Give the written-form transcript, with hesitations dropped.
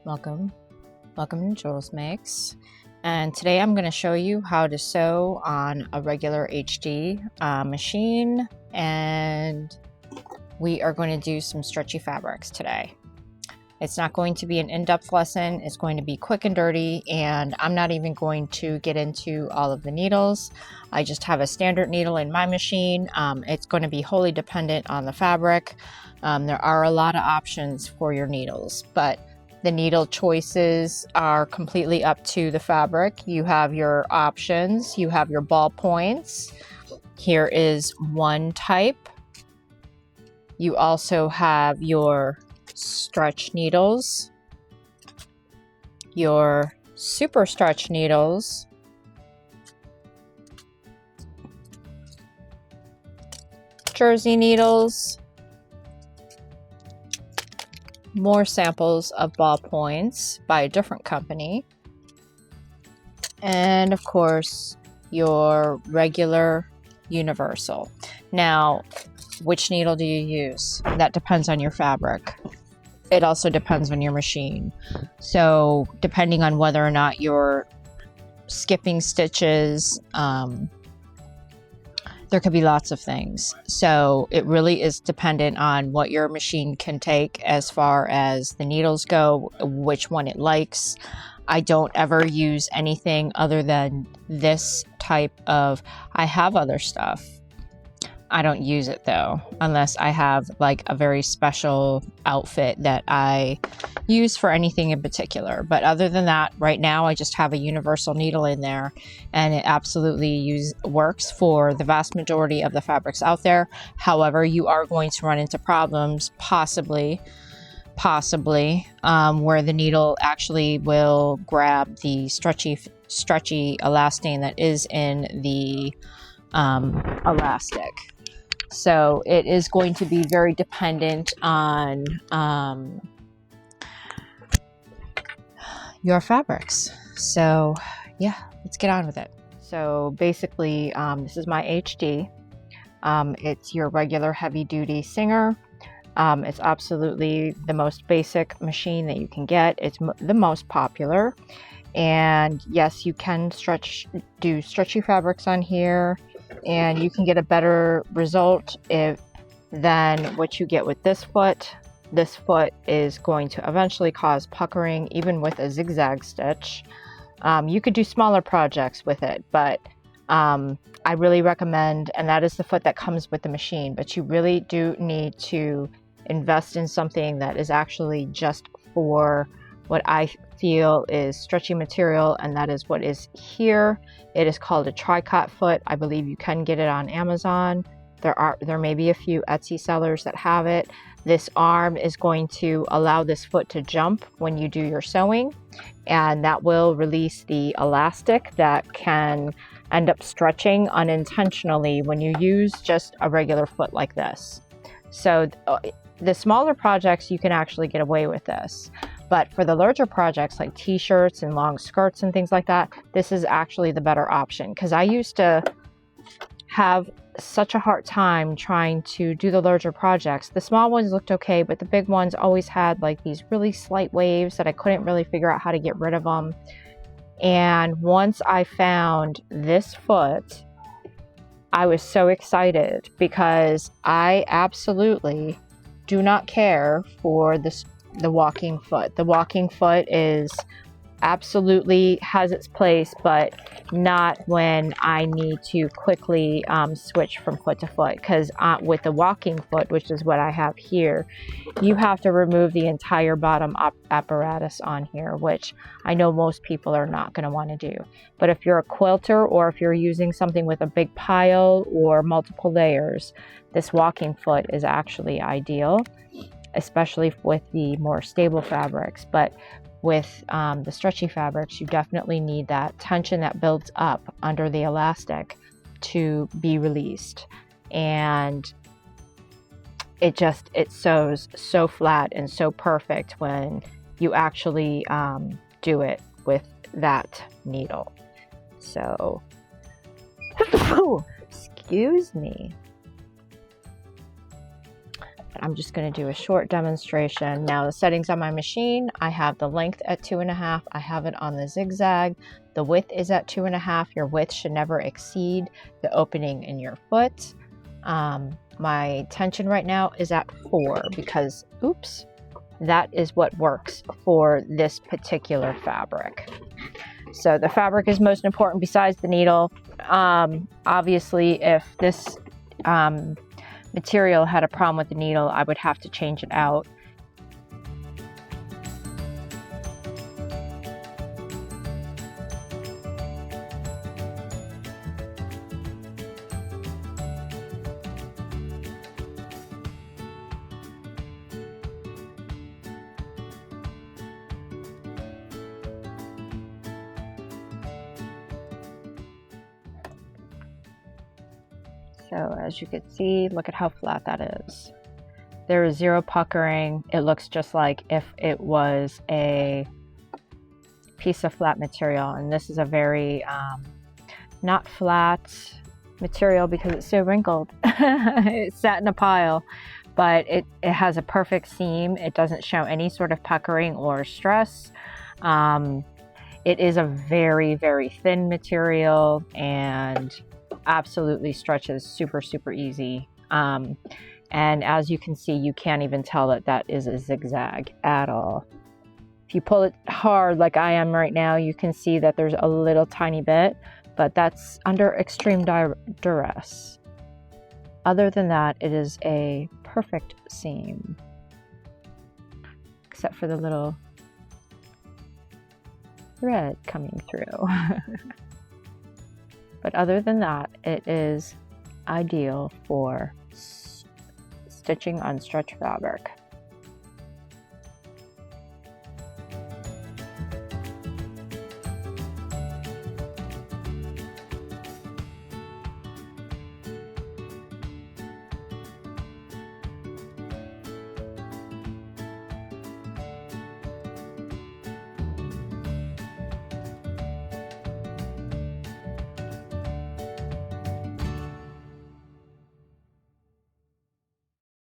Welcome to Jules Makes, and today I'm going to show you how to sew on a regular HD machine, and we are going to do some stretchy fabrics today. It's not going to be an in-depth lesson. It's going to be quick and dirty, and I'm not even going to get into all of the needles. I just have a standard needle in my machine. It's going to be wholly dependent on the fabric. There are a lot of options for your needles, but the needle choices are completely up to the fabric. You have your options, you have your ball points. Here is one type. You also have your stretch needles, your super stretch needles, jersey needles, more samples of ballpoints by a different company, and of course your regular universal. Now, which needle do you use? That depends on your fabric. It also depends on your machine. So depending on whether or not you're skipping stitches, there could be lots of things. So it really is dependent on what your machine can take as far as the needles go, which one it likes. I don't ever use anything other than this type of, I have other stuff. I don't use it though, unless I have like a very special outfit that I use for anything in particular. But other than that, right now I just have a universal needle in there, and it absolutely works for the vast majority of the fabrics out there. However, you are going to run into problems, possibly, where the needle actually will grab the stretchy elastane that is in the elastic. So it is going to be very dependent on your fabrics. So yeah, let's get on with it. So basically, this is my HD. It's your regular heavy duty Singer. It's absolutely the most basic machine that you can get. It's the most popular. And yes, you can do stretchy fabrics on here, and you can get a better result than what you get with this foot. This foot is going to eventually cause puckering, even with a zigzag stitch. You could do smaller projects with it, but I really recommend, and that is the foot that comes with the machine, but you really do need to invest in something that is actually just for what I feel is stretchy material, and that is what is here. It is called a tricot foot. I believe you can get it on Amazon. There may be a few Etsy sellers that have it. This arm is going to allow this foot to jump when you do your sewing, and that will release the elastic that can end up stretching unintentionally when you use just a regular foot like this. So the smaller projects, you can actually get away with this. But for the larger projects like t-shirts and long skirts and things like that, this is actually the better option, because I used to have such a hard time trying to do the larger projects. The small ones looked okay, but the big ones always had like these really slight waves that I couldn't really figure out how to get rid of them. And once I found this foot, I was so excited, because I absolutely do not care for the walking foot. The walking foot absolutely has its place, but not when I need to quickly switch from foot to foot, because with the walking foot, which is what I have here, you have to remove the entire bottom apparatus on here, which I know most people are not going to want to do. But if you're a quilter, or if you're using something with a big pile or multiple layers, this walking foot is actually ideal, especially with the more stable fabrics. But with the stretchy fabrics, you definitely need that tension that builds up under the elastic to be released. And it sews so flat and so perfect when you actually do it with that needle. So, excuse me. I'm just going to do a short demonstration. Now the settings on my machine, I have the length at 2.5. I have it on the zigzag. The width is at 2.5. Your width should never exceed the opening in your foot. My tension right now is at 4 because, oops, that is what works for this particular fabric. So the fabric is most important besides the needle. Obviously, if this material had a problem with the needle, I would have to change it out. So as you can see, look at how flat that is. There is zero puckering. It looks just like if it was a piece of flat material. And this is a very not flat material because it's so wrinkled. It sat in a pile, but it has a perfect seam. It doesn't show any sort of puckering or stress. It is a very, very thin material and absolutely stretches super, super easy. And as you can see, you can't even tell that that is a zigzag at all. If you pull it hard like I am right now, you can see that there's a little tiny bit, but that's under extreme duress. Other than that, it is a perfect seam, except for the little thread coming through. But other than that, it is ideal for stitching on stretch fabric.